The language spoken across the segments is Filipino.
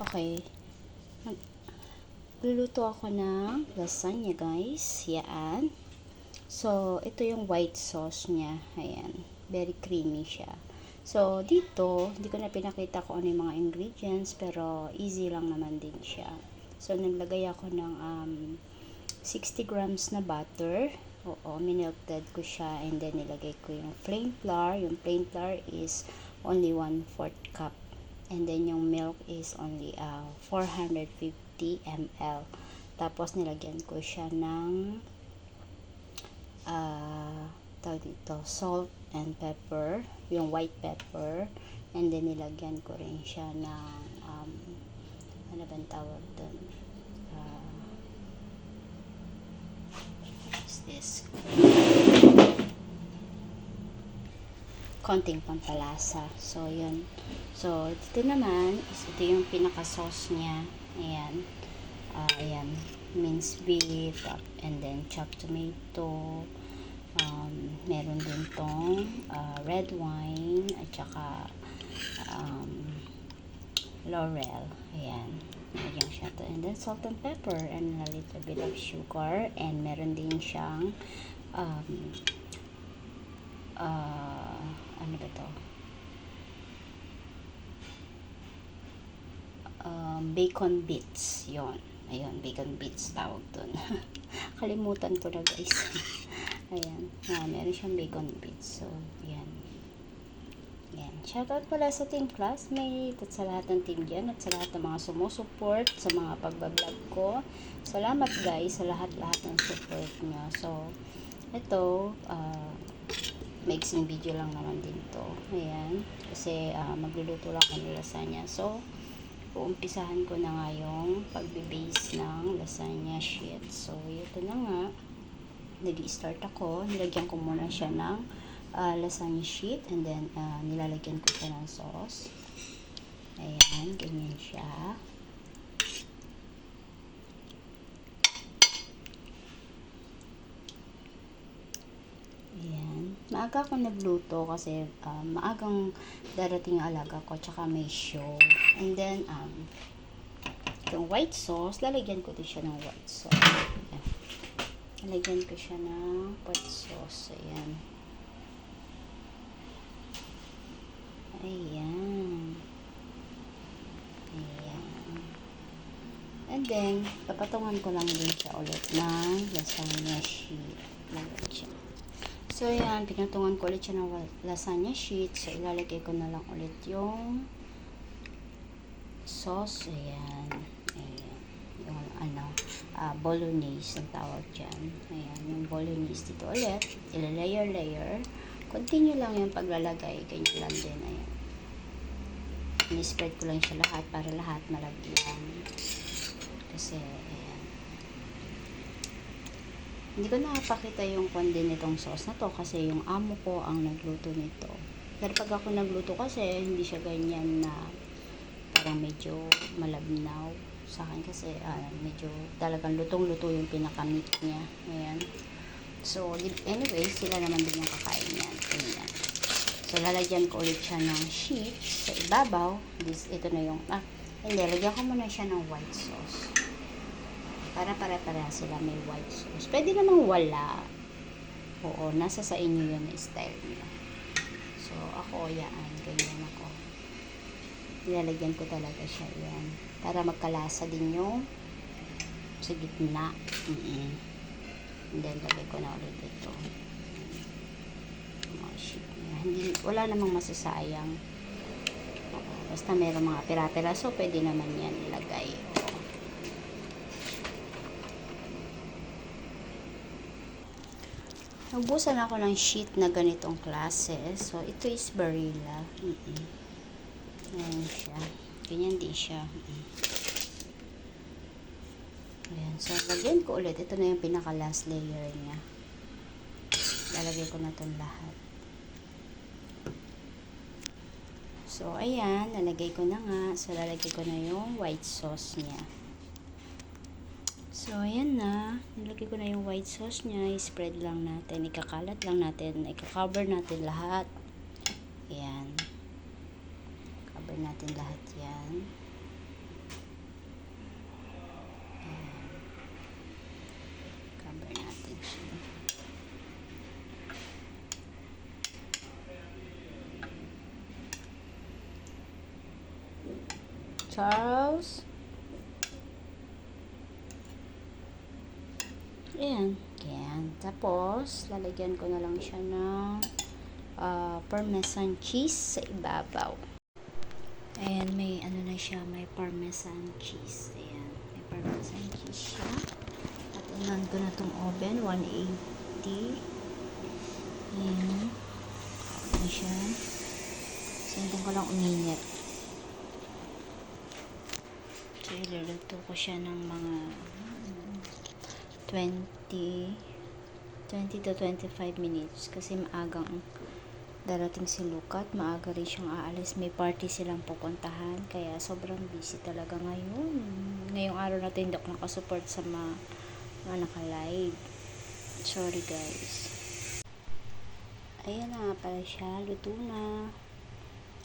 Okay. Magluluto ako ng lasagna, guys. Yan. So, ito yung white sauce niya. Ayan. Very creamy siya. So, dito, hindi ko na pinakita kung ano yung mga ingredients, pero easy lang naman din siya. So, naglagay ako ng 60 grams na butter. Oo, minelted ko siya, and then nilagay ko yung plain flour. Yung plain flour is only 1/4 cup. And then yung milk is only 450 ml. Tapos nilagyan ko siya ng tawag dito, salt and pepper, yung white pepper. And then nilagyan ko rin siya ng ano bang tawag doon? What's this? Konting pampalasa. So, yun. So, dito naman, ito yung pinaka-sauce niya. Ayan. Ayan. Minced beef, and then chopped tomato. Meron din tong red wine, at saka laurel. Ayan. Lagyan siya to. And then salt and pepper, and a little bit of sugar. And meron din siyang ano ba to? Bacon bits. Yon. Ayun, bacon bits tawag dun. Kalimutan ko na, guys. Ayan. Meron siyang bacon bits. So, yan. Yan. Shoutout pala sa team classmate at sa lahat ng team dyan at sa lahat ng mga sumusuport sa mga pagbablog ko. Salamat, guys, sa lahat-lahat ng support nyo. So, ito, mixing video lang naman din to. Ayan. Kasi magluluto lang ako ng lasagna. So, uumpisahan ko na nga yung pagbe-base ng lasagna sheet. So, ito na nga. Nag-i-start ako. Nilagyan ko muna siya ng lasagna sheet. And then, nilalagyan ko siya ng sauce. Ayan. Ganyan siya. Maaga ako nagluto kasi maagang darating ang alaga ko, tsaka may show. And then, yung white sauce, lalagyan ko din siya ng white sauce. Ayan. Lalagyan ko siya ng white sauce. Ayan. Ayan. Ayan. And then, papatungan ko lang din siya ulit ng lasagna sheet. Ulit siya. So, yan, pinatungan ko ulit siya ng lasagna sheet. So, ilalagay ko na lang ulit yung sauce. Ayan. Ayan. Yung bolognese ang tawag dyan. Ayan, yung bolognese dito ulit. Ilalayer-layer. Continue lang yung paglalagay. Ganyan lang din. Ayan. Ini-spread ko lang siya lahat para lahat malagyan. Kasi, hindi ko napakita yung kundi nitong sauce na to kasi yung amo ko ang nagluto nito. Pero pag ako nagluto kasi, hindi siya ganyan na parang medyo malabnaw sa akin kasi medyo talagang lutong-luto yung pinakamit niya. Ayan. So, anyway, sila naman din yung kakain niyan. Ayan. So, lalagyan ko ulit siya ng sheet sa ibabaw. Ito na yung, hindi, lagyan ko muna siya ng white sauce. Para pare-pareha sila may white sauce. Pwede namang wala. Oo, nasa sa inyo yun na style niyo. So, ako, yan. Ganyan ako. Nilalagyan ko talaga siya yan. Para magkalasa din yung sa gitna. And then, lagay ko na ulit ito. Wala namang masasayang. Oo, basta mayroong mga pira-pira. So, pwede naman yan ilagay. Nagbusan ako ng sheet na ganitong klase. So, ito is Barilla. Ayan siya. Ganyan din siya. Ayan. So, lagyan ko ulit. Ito na yung pinaka-last layer niya. Lalagay ko na itong lahat. So, ayan. Lalagay ko na nga. So, lalagay ko na yung white sauce niya. So, ayan na. Nilagay ko na yung white sauce niya. I-spread lang natin. Ikakalat lang natin. Ika-cover natin lahat. Ayan. Cover natin lahat yan. Charles. Ayan. Ayan. Tapos, lalagyan ko na lang siya ng parmesan cheese sa ibabaw. Ayan, may ano na siya, may parmesan cheese. Ayan, may parmesan cheese siya. At inan ko na itong oven, 180. Ayan. Ayan siya. Sintin ko lang uminit. So, iluluto ko siya ng mga 20 to 25 minutes kasi maagang darating si Lukat, maaga rin siyang aalis, may party silang pupuntahan, kaya sobrang busy talaga ngayong araw na ito hindi ako nakasupport sa mga naka-live. Sorry guys. Ayan na pala siya, luto na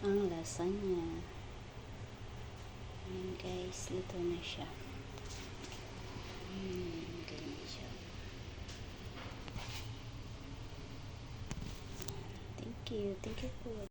ang lasagna. Ayan guys, luto na siya. Ganyan siya. Thank you for